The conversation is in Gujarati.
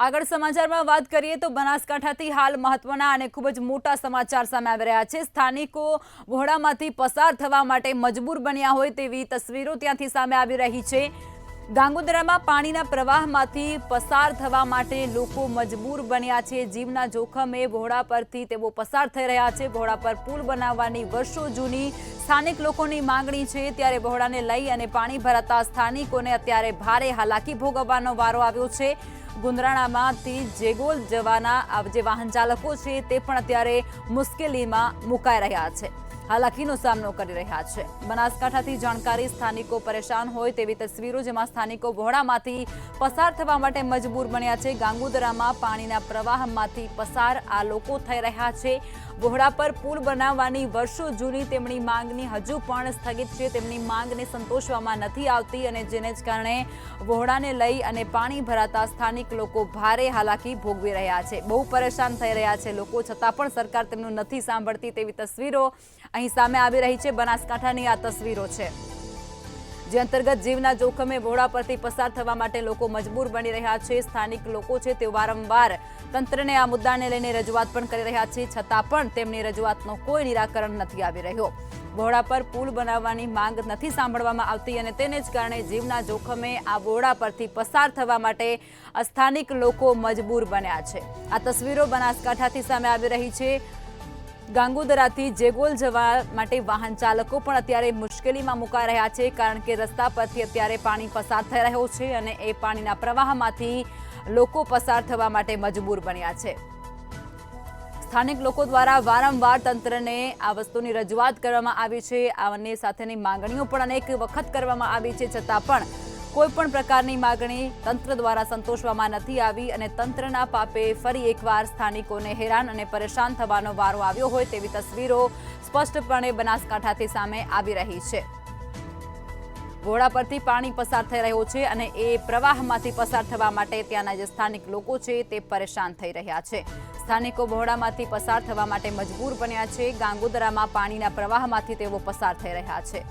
આગળ સમાચારમાં વાત કરીએ તો બનાસકાંઠાથી હાલ મહત્વના અને ખૂબ જ મોટા સમાચાર સામે આવી રહ્યા છે। સ્થાનિકો વહોડામાંથી પસાર થવા માટે મજબૂર બન્યા હોય તેવી તસવીરો ત્યાંથી સામે આવી રહી છે। ગાંગોદરામાં પાણીના પ્રવાહમાંથી પસાર થવા માટે લોકો મજબૂર બન્યા છે। જીવના જોખમે વહોડા પરથી તેઓ પસાર થઈ રહ્યા છે। વહોડા પર પુલ બનાવવાની વર્ષો જૂની સ્થાનિક લોકોની માંગણી છે, ત્યારે વહોડાને લઈ અને પાણી ભરાતા સ્થાનિકોને અત્યારે ભારે હાલાકી ભોગવવાનો વારો આવ્યો છે। ગુંદરાણામાંથી જેગોલ જવાના જે વાહન ચાલકો છે તે પણ અત્યારે મુશ્કેલીમાં મુકાઈ રહ્યા છે, હાલાકીનો સામનો કરી રહ્યા છે। બનાસકાંઠાથી જાણકારી સ્થાનિકો પરેશાન હોય તેવી તસવીરો, જેમાં સ્થાનિકો વહોડામાંથી પસાર થવા માટે મજબૂર બન્યા છે। ગાંગોદરામાં પાણીના પ્રવાહમાંથી પસાર આ લોકો થઈ રહ્યા છે। વહોડા પર પુલ બનાવવાની વર્ષો જૂની તેમની માંગણી હજુ પણ સ્થગિત છે। તેમની માંગને સંતોષવામાં નથી આવતી અને જેને જ કારણે વહોડાને લઈ અને પાણી ભરાતા સ્થાનિક લોકો ભારે હાલાકી ભોગવી રહ્યા છે, બહુ પરેશાન થઈ રહ્યા છે લોકો, છતાં પણ સરકાર તેમનું નથી સાંભળતી તેવી તસવીરો અહીં સામે આવી રહી છે। બનાસકાંઠાની આ તસવીરો છે, જે અંતર્ગત જીવના જોખમે વહોડા પરથી પસાર થવા માટે લોકો મજબૂર બની રહ્યા છે। સ્થાનિક લોકો છે તે વારંવાર તંત્રને આ મુદ્દાને લઈને રજૂઆત પણ કરી રહ્યા છે, છતાં પણ તેમની રજૂઆતનો કોઈ નિરાકરણ નથી આવી રહ્યો। વહોડા પર પુલ બનાવવાની માંગ નથી સાંભળવામાં આવતી અને તેને જ કારણે જીવના જોખમે આ વહોડા પરથી પસાર થવા માટે સ્થાનિક લોકો મજબૂર બન્યા છે। આ તસવીરો બનાસકાંઠાથી સામે આવી રહી છે। ગાંગોદરાથી જેગોલ જવા માટે વાહન ચાલકો પણ અત્યારે મુશ્કેલીમાં મુકાઈ રહ્યા છે, કારણ કે રસ્તા પરથી અત્યારે પાણી પસાર થઈ રહ્યો છે અને એ પાણીના પ્રવાહમાંથી લોકો પસાર થવા માટે મજબૂર બન્યા છે। સ્થાનિક લોકો દ્વારા વારંવાર તંત્રને આ વસ્તુની રજૂઆત કરવામાં આવી છે, આની સાથેની માંગણીઓ પણ અનેક વખત કરવામાં આવી છે, છતાં પણ કોઈ પણ પ્રકારની માંગણી તંત્ર દ્વારા સંતોષવામાં નથી આવી અને તંત્રના પાપે ફરી એકવાર સ્થાનિકોને હેરાન અને પરેશાન થવાનો વારો આવ્યો હોય તેવી તસવીરો સ્પષ્ટપણે બનાસકાંઠાથી સામે આવી રહી છે। વહોડા પરથી પાણી પસાર થઈ રહ્યો છે અને એ પ્રવાહમાંથી પસાર થવા માટે ત્યાંના જે સ્થાનિક લોકો છે તે પરેશાન થઈ રહ્યા છે। સ્થાનિકો વહોડામાંથી પસાર થવા માટે મજબૂર બન્યા છે। ગાંગોદરામાં પાણીના પ્રવાહમાંથી તેઓ પસાર થઈ રહ્યા છે।